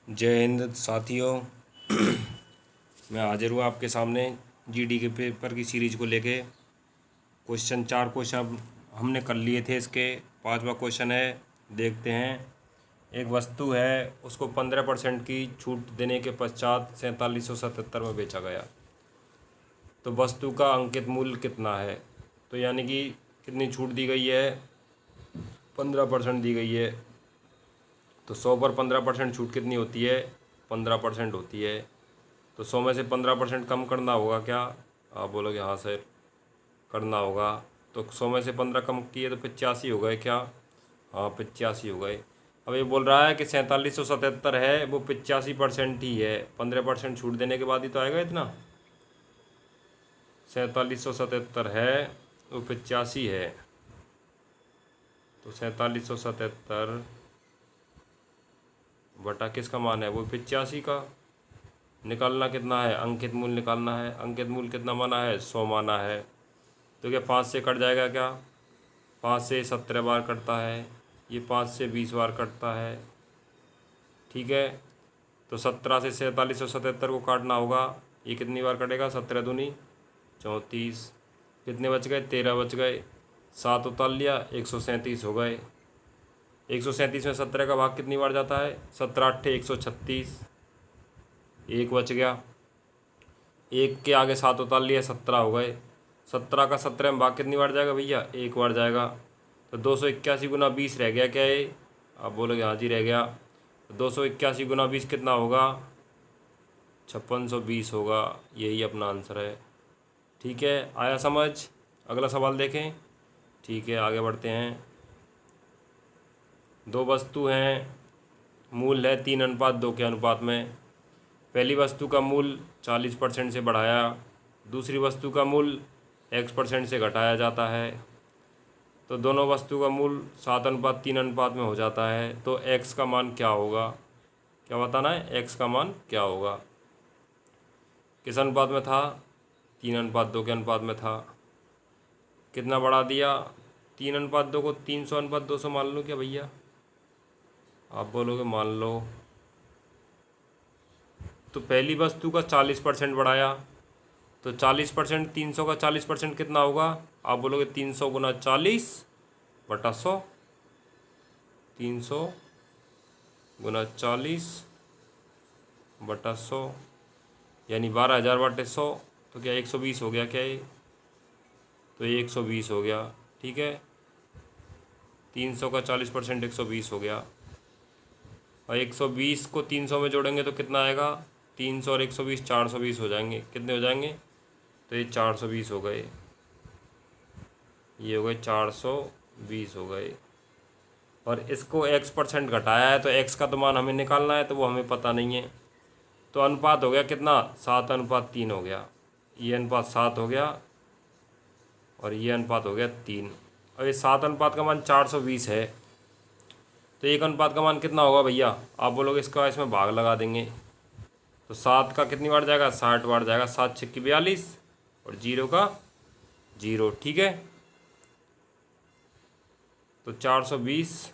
जय हिंद साथियों। मैं हाजिर हूँ आपके सामने जीडी के पेपर की सीरीज को लेके। चार क्वेश्चन अब हमने कर लिए थे, इसके पांचवा क्वेश्चन है, देखते हैं। एक वस्तु है, उसको 15% की छूट देने के पश्चात 4777 में बेचा गया, तो वस्तु का अंकित मूल्य कितना है। तो यानी कि कितनी छूट दी गई है, 15% दी गई है। तो 100 पर 15% छूट कितनी होती है, 15% होती है। तो 100 में से 15% कम करना होगा क्या, आप बोलोगे हाँ सर करना होगा। तो 100 में से 15 कम किए तो 85 हो गए क्या, हाँ 85 हो गए। अब ये बोल रहा है कि 4777 है, वो 85% ही है, 15% छूट देने के बाद ही तो आएगा इतना। 4777 है, वो 85 है, तो 4777 बटा किसका मान है, वो 85 का। निकालना कितना है, अंकित मूल्य निकालना है। अंकित मूल्य कितना माना है, 100 माना है। तो क्या 5 से कट जाएगा क्या, 5 से 17 बार कटता है, ये 5 से 20 बार कटता है, ठीक है। तो 17 से 4777 को काटना होगा, ये कितनी बार कटेगा, 17 दूनी 34, कितने बच गए, 13 बच गए। 7 उतार लिया, 137 हो गए। 137 में 17 का भाग कितनी बार जाता है, 17 अट्ठे 136, एक बच गया। एक के आगे 7 उतार लिए, 17 हो गए। 17 का 17 में भाग कितनी बार जाएगा भैया, एक बार जाएगा। तो 281 गुना 20 रह गया क्या ये, आप बोलोगे हाँ जी रह गया। तो 281 गुना 20 कितना होगा, 5620 होगा। यही अपना आंसर है, ठीक है। आया समझ, अगला सवाल देखें। ठीक है, आगे बढ़ते हैं। दो वस्तु हैं, मूल्य है 3:2 के अनुपात में। पहली वस्तु का मूल्य 40% से बढ़ाया, दूसरी वस्तु का मूल्य X% से घटाया जाता है, तो दोनों वस्तु का मूल्य 7:3 अनुपात में हो जाता है। तो X का मान क्या होगा, क्या बताना है, X का मान क्या होगा। किस अनुपात में था, 3:2 के अनुपात में था। कितना बढ़ा दिया, 3:2 को 300:200 मान लो क्या भैया, आप बोलोगे मान लो। तो पहली वस्तु का 40% बढ़ाया, तो 40%, 300 का 40% कितना होगा, आप बोलोगे 300 गुना 40 बटा 100। 300 गुना 40 बटा 100 यानी 12,000 बटे 100। तो क्या 120 हो गया क्या ये, तो ये 120 हो गया, ठीक है। 300 का 40% 120 हो गया। और 120 को 300 में जोड़ेंगे तो कितना आएगा, 300 और 120 420 हो जाएंगे। कितने हो जाएंगे, तो ये 420 हो गए, ये हो गए 420 हो गए। और इसको X% घटाया है, तो X का तो मान हमें निकालना है, तो वो हमें पता नहीं है। तो अनुपात हो गया कितना, 7:3 हो गया। ये अनुपात 7 हो गया और ये अनुपात हो गया 3। और ये 7 अनुपात का मान 420 है, तो एक अनुपात का मान कितना होगा भैया, आप बोलोगे इसका इसमें भाग लगा देंगे। तो 7 का कितनी बार जाएगा, 60 बार जाएगा। 7 छक्की 42 और 0 का 0, ठीक है। तो 420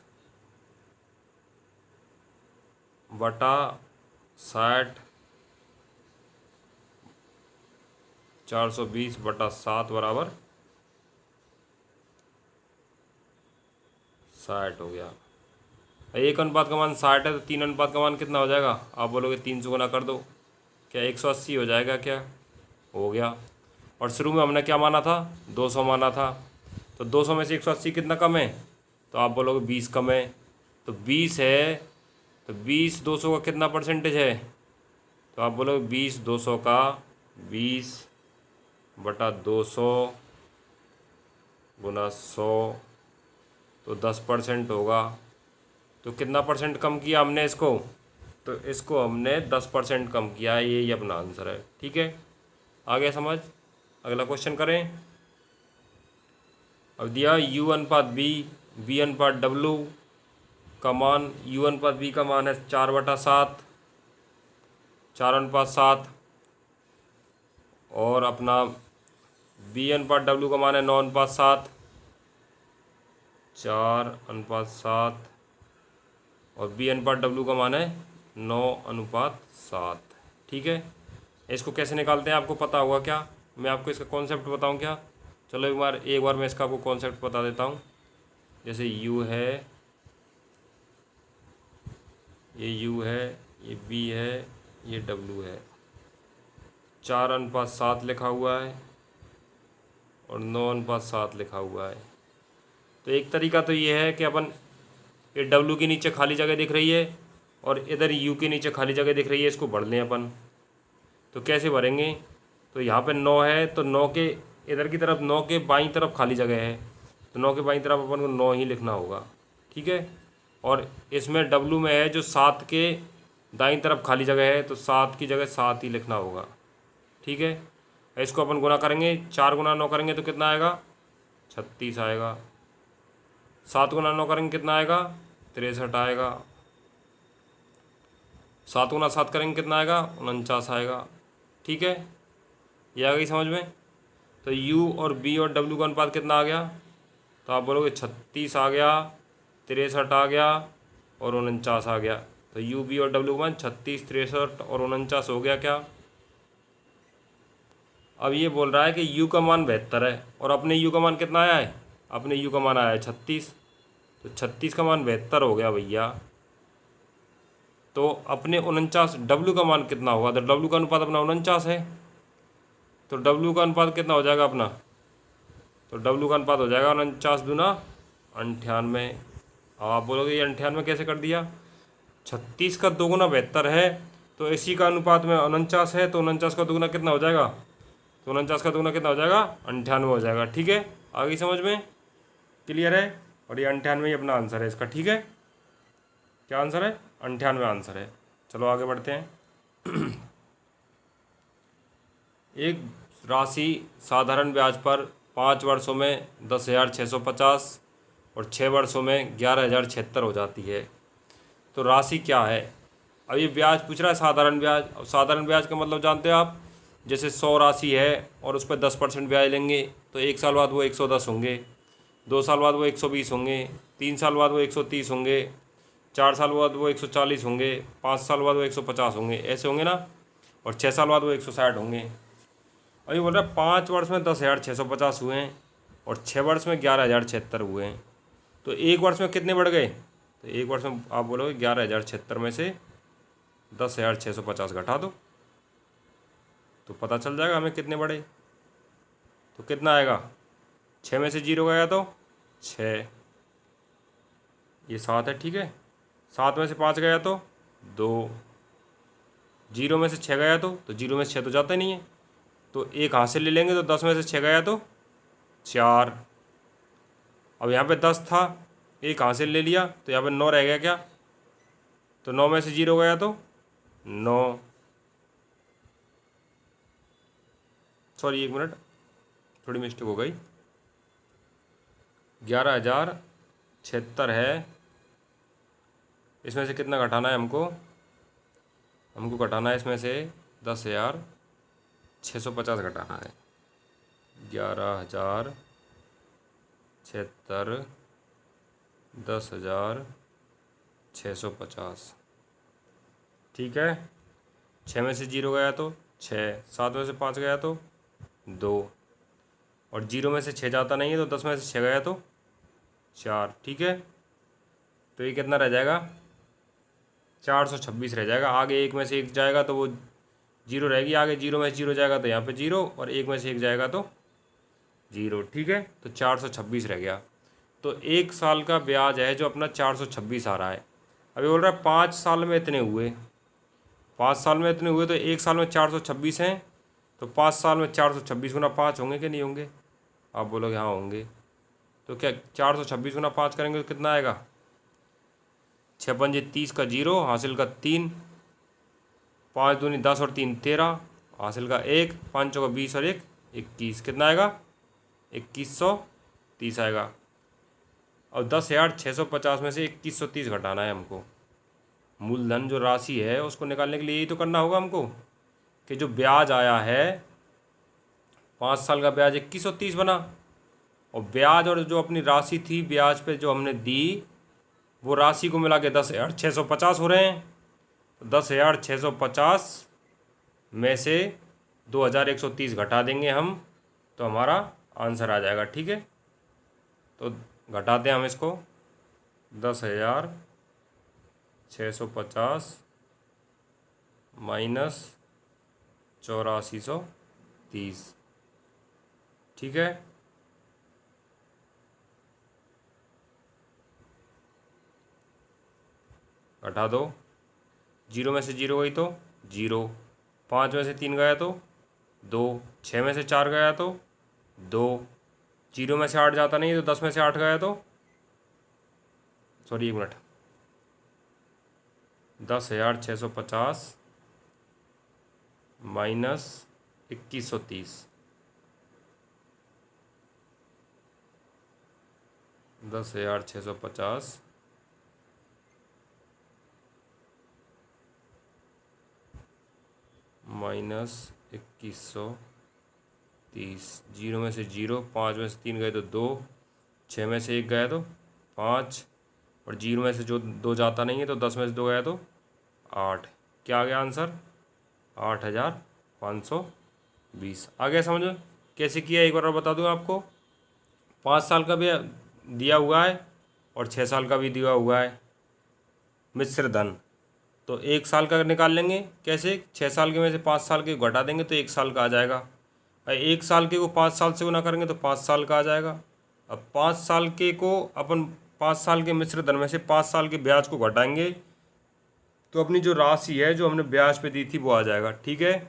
बटा 60, 420 बटा 7 बराबर 60 हो गया। एक अनुपात का मान 60 है, तो 3 अनुपात का मान कितना हो जाएगा, आप बोलोगे 300 गुना कर दो, क्या 180 हो जाएगा क्या, हो गया। और शुरू में हमने क्या माना था, 200 माना था। तो 200 में से 180 कितना कम है, तो आप बोलोगे 20 कम है। तो 20 है, तो 20 200 का कितना परसेंटेज है, तो आप बोलोगे 20 200 का 20 बटा 200 गुना 100, तो 10% होगा। तो कितना परसेंट कम किया हमने इसको, तो इसको हमने 10% कम किया है, यही अपना आंसर है, ठीक है। आगे समझ, अगला क्वेश्चन करें। अब दिया U/B, B/W का मान, U/B का मान है 4/7, 4:7, और अपना B/W का मान है 9:7, 4:7, और B/W का मान है 9:7। ठीक है, इसको कैसे निकालते हैं आपको पता होगा क्या? मैं आपको इसका कॉन्सेप्ट बताऊं क्या? चलो एक बार मैं इसका आपको कॉन्सेप्ट बता देता हूं। जैसे u है, ये u है, ये b है, ये w है, 4:7 लिखा हुआ है और 9:7 लिखा हुआ है। तो एक तरीका तो ये है कि अपन, ये W के नीचे खाली जगह दिख रही है और इधर U के नीचे खाली जगह दिख रही है, इसको भर लें अपन। तो कैसे भरेंगे? तो यहाँ पे 9 है, तो 9 के इधर की तरफ, 9 के बाईं तरफ खाली जगह है, तो 9 के बाईं तरफ अपन को 9 ही लिखना होगा। ठीक है, और इसमें W में है जो 7 के दाईं तरफ खाली जगह है, तो 7 की जगह 7 ही लिखना होगा। ठीक है, इसको अपन गुना करेंगे, 4 × 9 करेंगे तो कितना आएगा? 36 आएगा। 7 × 9 करेंगे कितना आएगा? 63 आएगा। 7 × 7 करेंगे कितना आएगा? 49 आएगा। ठीक है, ये आ गई समझ में? तो U और B और W का अनुपात कितना आ गया? तो आप बोलोगे 36 आ गया, 63 आ गया और 49 आ गया। तो U, B और W का मान 36, 63 और 49 हो गया क्या? अब ये बोल रहा है कि U का मान 72 है और अपने U का मान कितना आया है? अपने U का मान आया है 36, तो 36 का मान 72 हो गया भैया। तो अपने 49 W का मान कितना होगा? तो W का अनुपात अपना 49 है, तो W का अनुपात कितना हो जाएगा अपना? तो W का अनुपात हो जाएगा 49 दूना 98। अब आप बोलोगे ये 98 कैसे कर दिया? 36 का 2 गुना 72 है, तो इसी का अनुपात में 49 है, तो 49 का 2 गुना कितना हो जाएगा? तो 49 का 2 गुना कितना हो जाएगा? 98 हो जाएगा। ठीक है, आ गई समझ में? क्लियर है? और ये 98 ही अपना आंसर है इसका। ठीक है, क्या आंसर है? 98 आंसर है। चलो आगे बढ़ते हैं। एक राशि साधारण ब्याज पर 5 वर्षों में 10,650 और 6 वर्षों में 11,076 हो जाती है, तो राशि क्या है? अब ये ब्याज पूछ रहा है साधारण ब्याज। अब साधारण ब्याज का मतलब जानते हो आप? जैसे 100 राशि है और उस पर 10% ब्याज लेंगे, तो 1 साल बाद वो 110 होंगे, 2 साल बाद वो 120 होंगे, 3 साल बाद वो 130 होंगे, 4 साल बाद वो 140 होंगे, 5 साल बाद वो 150 होंगे, ऐसे होंगे ना, और 6 साल बाद वो 160 होंगे। और ये बोल रहा है 5 वर्ष में 10,650 हुए हैं और 6 वर्ष में 11,076 हुए हैं, तो 1 वर्ष में कितने बढ़ गए? तो 1 वर्ष में आप बोलोगे 11,076 में से 10,650 घटा दो, तो पता चल जाएगा हमें कितने बढ़े। तो कितना आएगा? 6 में से 0 गया तो 6, ये 7 है। ठीक है, 7 में से 5 गया तो 2, 0 में से 6 गया तो 0 में से 6 तो जाता ही नहीं है, तो 1 हाथ से ले लेंगे, तो 10 में से 6 गया तो 4। अब यहाँ पे 10 था, 1 हाथ से ले लिया, तो यहाँ पे 9 रह गया क्या? तो 9 में से 0 गया तो 9, सॉरी 1 मिनट, थोड़ी मिस्टेक हो गई, 11,076 है, इसमें से कितना घटाना है हमको? हमको घटाना है इसमें से 10,650 घटाना है। 11,076 10,650। ठीक है, 6 में से 0 गया तो 6, 7 में से 5 गया तो 2, और 0 में से 6 जाता नहीं है, तो 10 में से 6 गया तो 4। ठीक है, तो ये कितना रह जाएगा? 426 रह जाएगा। आगे 1 में से 1 जाएगा तो वो 0 रहेगी, आगे 0 में से 0 जाएगा तो यहाँ पे 0, और 1 में से 1 जाएगा तो 0। ठीक है, तो 426 रह गया। तो 1 साल का ब्याज है जो अपना 426 आ रहा है। अभी बोल रहा है 5 साल में इतने हुए, 5 साल में इतने हुए, तो 1 साल में 426 हैं, तो 5 साल में 426 गुना 5 होंगे कि नहीं होंगे? आप बोलोगे हाँ होंगे। तो क्या 426 गुना 5 करेंगे तो कितना आएगा? 6 पंजे 30 का 0, हासिल का 3, 5 दूनी 10 और 3 13, हासिल का 1, 5 चौका 20 और 1 21, कितना आएगा? 2130 आएगा। और 10,650 में से 2130 घटाना है हमको। मूलधन जो राशि है उसको निकालने के लिए यही तो करना होगा हमको, कि जो ब्याज आया है 5 साल का ब्याज 2130 बना, और ब्याज और जो अपनी राशि थी ब्याज पे जो हमने दी, वो राशि को मिला के 10,650 हो रहे हैं। तो 10,650 में से 2,130 घटा देंगे हम, तो हमारा आंसर आ जाएगा। ठीक है, तो घटाते हैं हम इसको। 10,650 माइनस 8,430। ठीक है, घटा दो। जीरो में से जीरो गई तो जीरो, 5 में से 3 गया तो 2, 6 में से 4 गया तो 2, जीरो में से 8 जाता नहीं तो 10 में से 8 गया तो, sorry 1 minute, 10,650 minus 2,130, 10,650 minus 2,130। Zero में से जीरो, 5 में से 3 गए तो 2, 6 में से 1 गया तो 5, और जीरो में से जो 2 जाता नहीं है तो 10 में से 2 गया तो 8। क्या आ गया आंसर? 8,520। आ गया समझ में? कैसे किया एक बार और बता दूँ आपको। 5 साल का भी दिया हुआ है और 6 साल का भी दिया हुआ है मिश्र धन, तो 1 साल का निकाल लेंगे। कैसे? 6 साल के में से 5 साल के घटा देंगे तो 1 साल का आ जाएगा। और 1 साल के को 5 साल से गुना करेंगे तो 5 साल का आ जाएगा। अब 5 साल के को अपन 5 साल के मिश्र धन में से 5 साल के ब्याज को घटाएंगे तो अपनी जो राशि है जो हमने ब्याज पे दी थी वो आ जाएगा। ठीक है,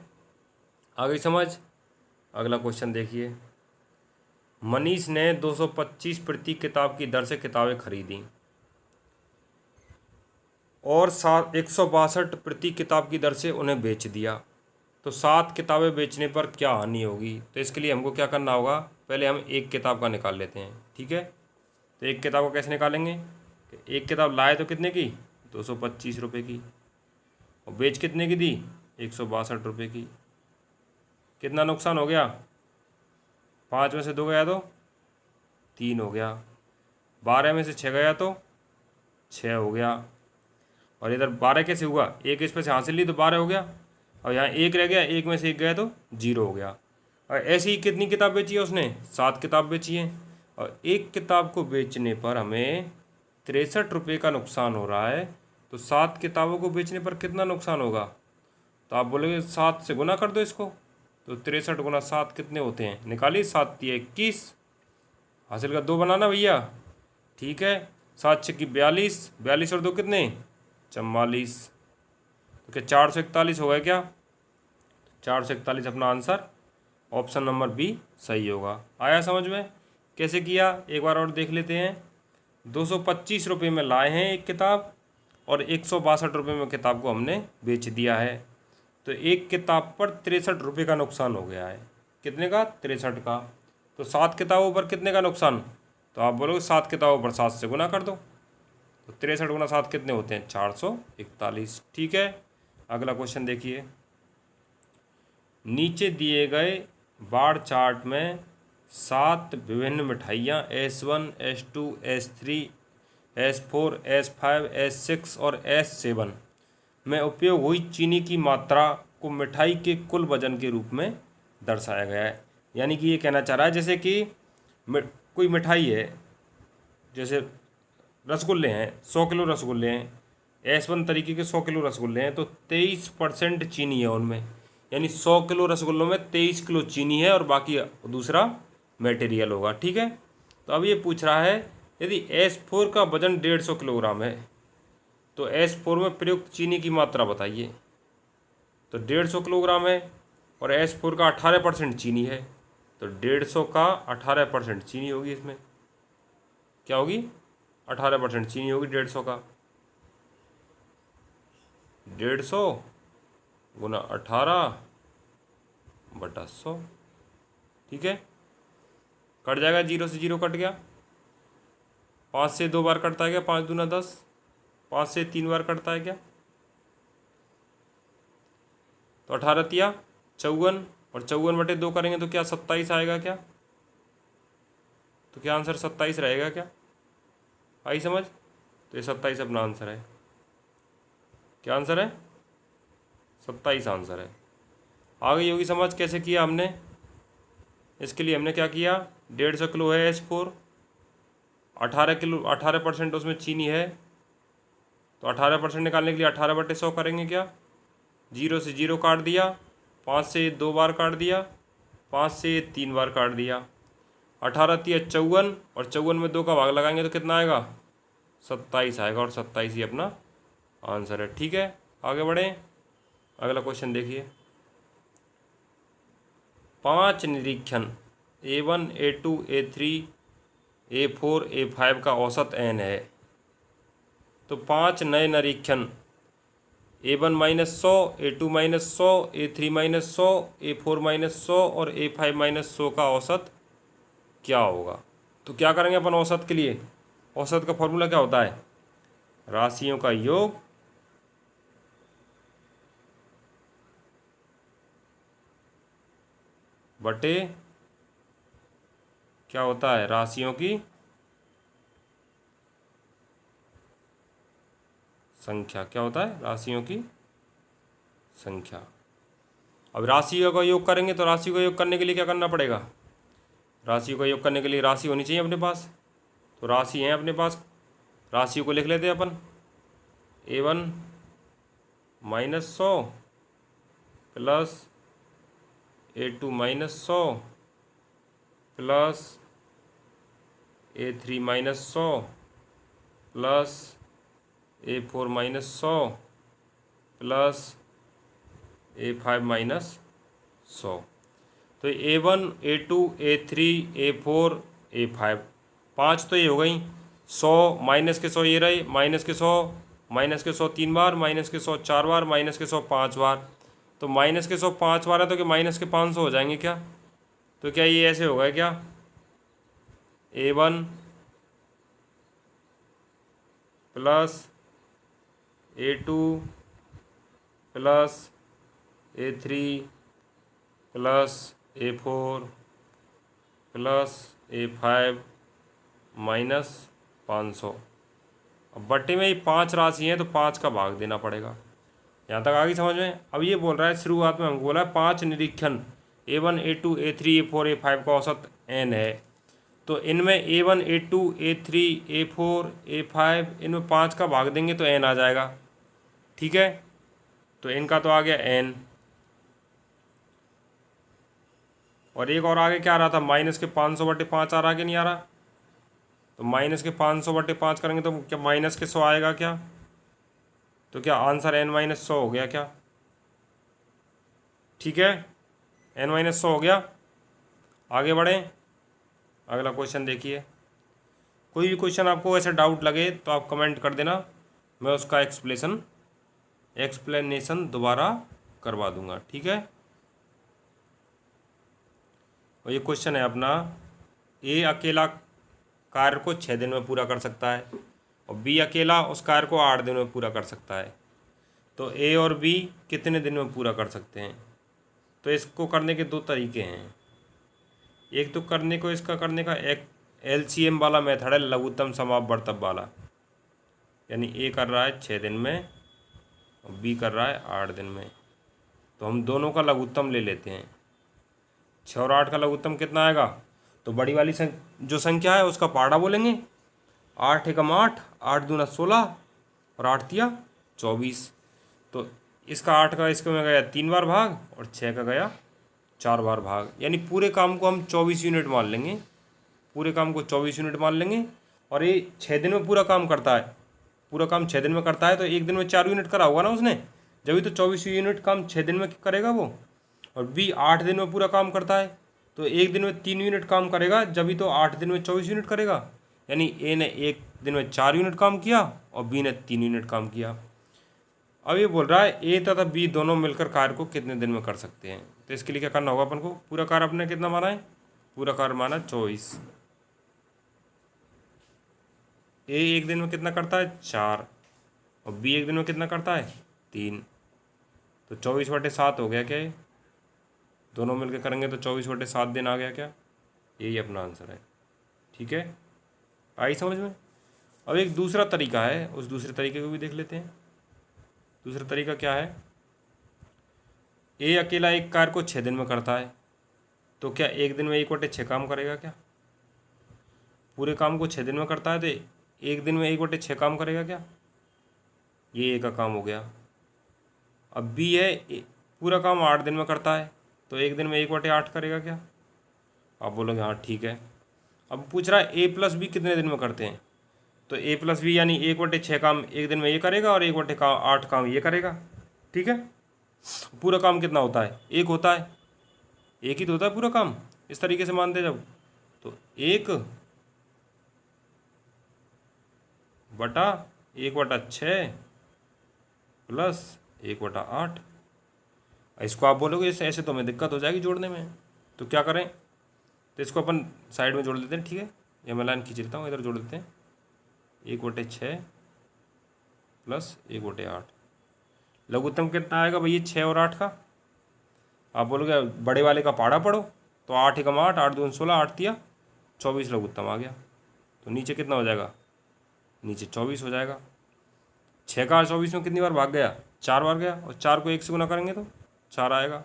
आ गई समझ? अगला क्वेश्चन देखिए। मनीष ने 225 प्रति किताब की दर से किताबें खरीदी और 162 प्रति किताब की दर से उन्हें बेच दिया, तो 7 किताबें बेचने पर क्या हानि होगी? तो इसके लिए हमको क्या करना होगा, पहले हम एक किताब का निकाल लेते हैं। ठीक है, तो एक किताब को कैसे निकालेंगे? एक किताब लाए तो कितने की? 225 रुपये की, और बेच कितने की दी? 162 रुपये की। कितना नुकसान हो गया? 5 में से 2 गया तो 3 हो गया, 12 में से 6 गया तो 6 हो गया, और इधर 12 कैसे हुआ? एक इस पर से हासिल ली तो 12 हो गया, और यहाँ 1 रह गया, 1 में से 1 गया तो 0 हो गया। और ऐसी ही कितनी किताब बेची है उसने? 7 किताब बेची है, और एक किताब को बेचने पर हमें 63 रुपये का नुकसान हो रहा है। तो 7 किताबों को बेचने पर कितना नुकसान होगा? तो आप बोलोगे 7 से गुना कर दो इसको, तो 63 गुना 7 कितने होते हैं? निकालिए, 7 तिया 21, हासिल का 2 बनाना भैया। ठीक है, 7 छक्की 42, 42 और 2 कितने? 44। तो क्या 441 हो गया क्या? 441 अपना आंसर, ऑप्शन नंबर बी सही होगा। आया समझ में? कैसे किया एक बार और देख लेते हैं। 225 रुपये में लाए हैं एक किताब, और 162 रुपये में किताब को हमने बेच दिया है, तो एक किताब पर 63 रुपये का नुकसान हो गया है। कितने का? 63 का। तो 7 किताबों पर कितने का नुकसान? तो आप बोलोगे 7 किताबों पर 7 से गुना कर दो, तो 63 गुना 7 कितने होते हैं? 441। ठीक है, अगला क्वेश्चन देखिए। नीचे दिए गए बार चार्ट में 7 विभिन्न मिठाइयाँ S1, S2, S3, S4, S5, S6 और S7 में उपयोग हुई चीनी की मात्रा को मिठाई के कुल वजन के रूप में दर्शाया गया है। यानी कि ये कहना चाह रहा है, जैसे कि कोई मिठाई है, जैसे रसगुल्ले हैं, 100 किलो रसगुल्ले हैं, S1 तरीके के 100 किलो रसगुल्ले हैं, तो 23% चीनी है उनमें। यानी 100 किलो रसगुल्लों में 23 किलो चीनी है और बाकी दूसरा मटेरियल होगा। ठीक है, तो अब ये पूछ रहा है यदि S4 का वजन 150 किलोग्राम है तो S4 में प्रयुक्त चीनी की मात्रा बताइए। तो 150 किलोग्राम है और S4 का 18% चीनी है, तो 150 का 18% चीनी होगी। इसमें क्या होगी? 18% चीनी होगी 150 का। 150 गुना 18/100। ठीक है, कट जाएगा, 0 से 0 कट गया, 5 से 2 बार कटता है क्या? 5 दूना 10, 5 से 3 बार कटता है क्या? तो 18 तिया 54, और 54/2 करेंगे तो क्या 27 आएगा क्या? तो क्या आंसर 27 रहेगा क्या? आई समझ? तो ये 27 अपना आंसर है। क्या आंसर है? 27 आंसर है। आ गई होगी समझ कैसे किया हमने। इसके लिए हमने क्या किया, 150 किलो है H4, 18% उसमें चीनी है, तो 18% निकालने के लिए 18/100 करेंगे क्या, 0 से 0 काट दिया, 5 से 2 बार काट दिया, 5 से 3 बार काट दिया, 18 तिया 54 और 54 में 2 का भाग लगाएंगे तो कितना आएगा, 27 आएगा, और 27 ही अपना आंसर है। ठीक है, आगे बढ़ें। अगला क्वेश्चन देखिए, 5 निरीक्षण A1 A2 A3 A4 A5 का औसत n है। तो 5 नए निरीक्षण A1 -100 A2 -100 A3 -100 A4 -100 और A5 -100 का औसत क्या होगा। तो क्या करेंगे अपन औसत के लिए, औसत का फॉर्मूला क्या होता है, राशियों का योग बटे क्या होता है, राशियों की संख्या। क्या होता है, राशियों की संख्या। अब राशियों का योग करेंगे तो राशि का योग करने के लिए क्या करना पड़ेगा, राशि का योग करने के लिए राशि होनी चाहिए अपने पास। तो राशि है अपने पास, राशियों को लिख लेते हैं अपन। A1 -100 plus A2 -100 plus A3 -100 plus A4 -100 plus A5 -100। तो A1 A2 A3 A4 A5 5 तो ये हो गई, 100 माइनस के 100 ये रहे, माइनस के 100 3 बार, माइनस के 100 4 बार, माइनस के 100 5 बार। तो माइनस के 100 5 बार है तो क्या माइनस के 500 हो जाएंगे क्या। तो क्या ये ऐसे होगा क्या, A1 plus A2 plus A3 plus A4 plus A5 -500। अब बट्टे में ही 5 राशि हैं तो 5 का भाग देना पड़ेगा। यहाँ तक आ गई समझ में। अब ये बोल रहा है, शुरुआत में हमको बोला है 5 निरीक्षण A1 A2 A3 A4 A5 का औसत n है। तो इनमें A1 A2 A3 A4 A5 इनमें 5 का भाग देंगे तो n आ जाएगा। ठीक है, तो इनका तो आ गया n। और एक और आगे क्या आ रहा था, माइनस के 500/5 आ रहा कि नहीं आ रहा। तो माइनस के 500/5 करेंगे तो क्या माइनस के 100 आएगा क्या। तो क्या आंसर n-100 हो गया क्या। ठीक है, n-100 हो गया। आगे बढ़ें, अगला क्वेश्चन देखिए। कोई भी क्वेश्चन आपको ऐसा डाउट लगे तो आप कमेंट कर देना, मैं उसका एक्सप्लेनेशन दोबारा करवा दूंगा। ठीक है, और ये क्वेश्चन है अपना, ए अकेला कार्य को 6 दिन में पूरा कर सकता है और बी अकेला उस कार्य को 8 दिन में पूरा कर सकता है। तो ए और बी कितने दिन में पूरा कर सकते हैं। तो इसको करने के 2 तरीके हैं। एक तो इसका करने का एक LCM वाला मेथड है, लघुत्तम समापवर्तक वाला, यानी ए कर रहा है 6 दिन में और बी कर रहा है 8 दिन में। तो हम दोनों का लघुत्तम ले लेते हैं। 6 और 8 का लघुत्तम कितना आएगा, तो बड़ी वाली जो संख्या है उसका पाड़ा बोलेंगे। 8 एकम 8, 8 दूना 16 और 8 तिया 24। तो इसका 8 का इसके में गया 3 बार भाग और 6 का गया 4 बार भाग, यानी पूरे काम को हम 24 यूनिट मान लेंगे। पूरे काम को 24 यूनिट मान लेंगे। और ये 6 दिन में पूरा काम करता है, पूरा काम 6 दिन में करता है, तो एक दिन में 4 यूनिट करा होगा ना उसने, जब तो 24 यूनिट काम 6 दिन में करेगा वो। और बी 8 दिन में पूरा काम करता है, तो एक दिन में 3 यूनिट काम करेगा, जब तो 8 दिन में 24 यूनिट करेगा। यानी ए ने एक दिन में 4 यूनिट काम किया और बी ने 3 यूनिट काम किया। अब ये बोल रहा है ए तथा बी दोनों मिलकर कार्य को कितने दिन में कर सकते हैं। तो इसके लिए क्या करना होगा अपन को, पूरा कार्य अपने कितना माना है, पूरा कार्य माना 24। ए एक दिन में कितना करता है 4 और बी एक दिन में कितना करता है 3। तो 24/7 हो गया क्या, ये दोनों मिलकर करेंगे तो 24/7 दिन आ गया क्या, यही अपना आंसर है। ठीक है, आई समझ में। अब एक दूसरा तरीका है, उस दूसरे तरीके को भी देख लेते हैं। दूसरा तरीका क्या है, ए अकेला एक कार्य को 6 दिन में करता है, तो क्या एक दिन में 1/6 काम करेगा क्या? पूरे काम को 6 दिन में करता है तो एक दिन में 1/6 काम करेगा क्या? ये ए का काम हो गया। अब बी है, पूरा काम 8 दिन में करता है, तो एक दिन में 1/8 करेगा क्या? आप बोलोगे हाँ ठीक है। अब पूछ रहा है ए प्लस बी कितने दिन में करते हैं, तो ए प्लस बी यानी 1/6 काम एक दिन में ये करेगा और 1/8 काम ये करेगा। ठीक है, पूरा काम कितना होता है? एक होता है, एक ही तो होता है पूरा काम। इस तरीके से मानते जब, तो 1/6 प्लस 1/8। इसको आप बोलोगे ऐसे ऐसे तो हमें दिक्कत हो जाएगी जोड़ने में, तो क्या करें? तो इसको अपन साइड में जोड़ देते हैं। ठीक है, ये मैं लाइन खींच लेता हूँ, इधर जोड़ देते हैं। 1/6 प्लस 1/8, लघुत्तम कितना आएगा भैया 6 और 8 का? आप बोलोगे बड़े वाले का पहाड़ा पढ़ो, तो 8 एकम 8, 8 दूनी 16, 8 तिया 24 लघुत्तम आ गया। तो नीचे कितना हो जाएगा? नीचे 24 हो जाएगा। 6 का 24 में कितनी बार भाग गया? 4 बार गया, और 4 को 1 से गुना करेंगे तो 4 आएगा।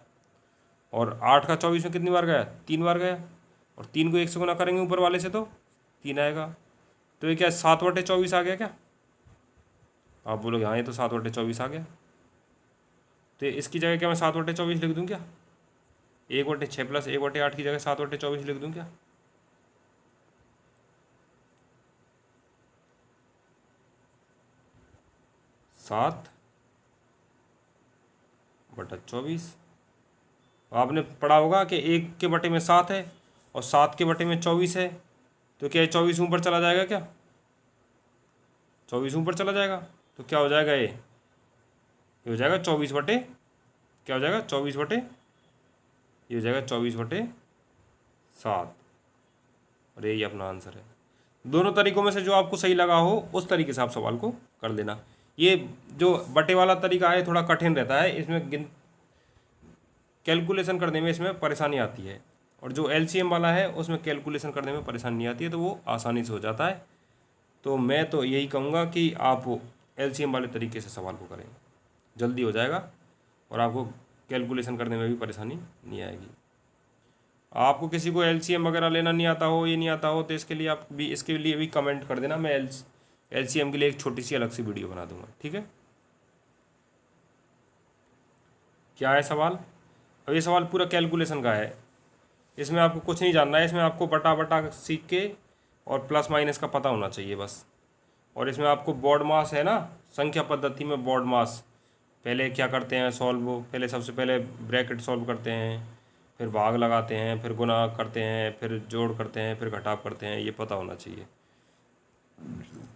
और 8 का 24 में कितनी बार गया? 3 बार गया, और 3 को 1 से गुना करेंगे ऊपर वाले से तो 3 आएगा। तो ये क्या 7/24 आ गया क्या? आप बोलोगे हाँ ये तो 7/24 आ गया। तो इसकी जगह क्या मैं 7/24 लिख दूँ क्या? 1/6 प्लस 1/8 की जगह 7/24 लिख दूँ क्या? सात बटा 24। आपने पढ़ा होगा कि 1 के बटे में 7 है और 7 के बटे में 24 है, तो क्या 24 ऊपर चला जाएगा क्या? 24 ऊपर चला जाएगा, तो क्या हो जाएगा? ये हो जाएगा 24 बटे, क्या हो जाएगा? 24 बटे, ये हो जाएगा 24/7। और यही अपना आंसर है। दोनों तरीकों में से जो आपको सही लगा हो उस तरीके से आप सवाल को कर देना। ये जो बटे वाला तरीका है थोड़ा कठिन रहता है, इसमें कैलकुलेशन करने में इसमें परेशानी आती है, और जो एलसीएम वाला है उसमें कैलकुलेशन करने में परेशानी नहीं आती है, तो वो आसानी से हो जाता है। तो मैं तो यही कहूँगा कि आप एलसीएम वाले तरीके से सवाल को करें, जल्दी हो जाएगा और आपको कैलकुलेशन करने में भी परेशानी नहीं आएगी। आपको किसी को एलसीएम वगैरह लेना नहीं आता हो, ये नहीं आता हो, तो इसके लिए आप भी, इसके लिए भी कमेंट कर देना, मैं एलसीएम के लिए एक छोटी सी अलग सी वीडियो बना दूंगा। ठीक है, क्या है सवाल? अब ये सवाल पूरा कैलकुलेशन का है, इसमें आपको कुछ नहीं जानना है, इसमें आपको बटा बटा सीख के और प्लस माइनस का पता होना चाहिए बस। और इसमें आपको बोर्ड मास है ना, संख्या पद्धति में बोर्ड मास, पहले क्या करते हैं सॉल्व, पहले सबसे पहले ब्रैकेट सॉल्व करते हैं, फिर भाग लगाते हैं, फिर गुना करते हैं, फिर जोड़ करते हैं, फिर घटाव करते हैं, ये पता होना चाहिए।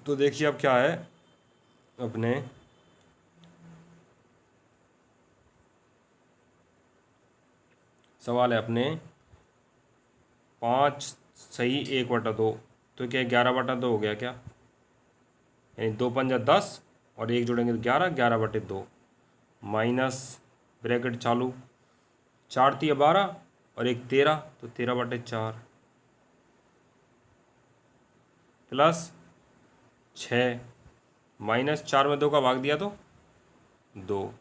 तो देखिए अब क्या है, अपने सवाल है अपने 5 सही 1/2, तो क्या 11/2 हो गया क्या? यानी 2 पंजा 10 और 1 जोड़ेंगे तो 11, 11/2 माइनस ब्रैकेट चालू, 4 तिया 12 और 1 13, तो 13/4 प्लस 6 माइनस 4 में 2 का भाग दिया तो 2।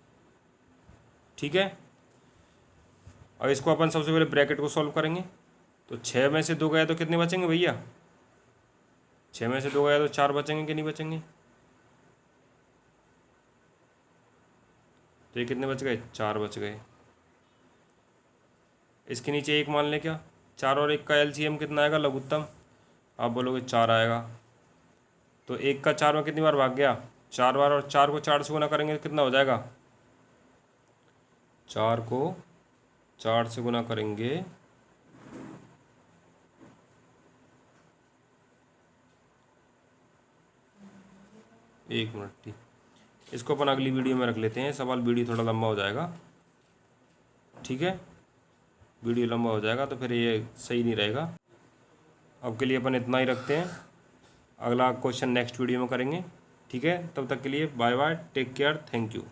ठीक है, अब इसको अपन सबसे पहले ब्रैकेट को सॉल्व करेंगे, तो 6 में से 2 गया तो कितने बचेंगे भैया? 6 में से 2 गया तो 4 बचेंगे कि नहीं बचेंगे? तो ये कितने बच गए? 4 बच गए। इसके नीचे 1 मान लें क्या? 4 और 1 का एलसीएम कितना आएगा लघुत्तम? आप बोलोगे 4 आएगा, तो 1 का 4 में कितनी बार भाग गया? 4 बार, और 4 को 4 से गुना करेंगे तो कितना हो जाएगा? 4 को 4 से गुना करेंगे एक मिनट, इसको अपन अगली वीडियो में रख लेते हैं, सवाल वीडियो थोड़ा लंबा हो जाएगा। ठीक है, वीडियो लंबा हो जाएगा तो फिर ये सही नहीं रहेगा। अब के लिए अपन इतना ही रखते हैं, अगला क्वेश्चन नेक्स्ट वीडियो में करेंगे। ठीक है, तब तक के लिए bye bye, take care, thank you.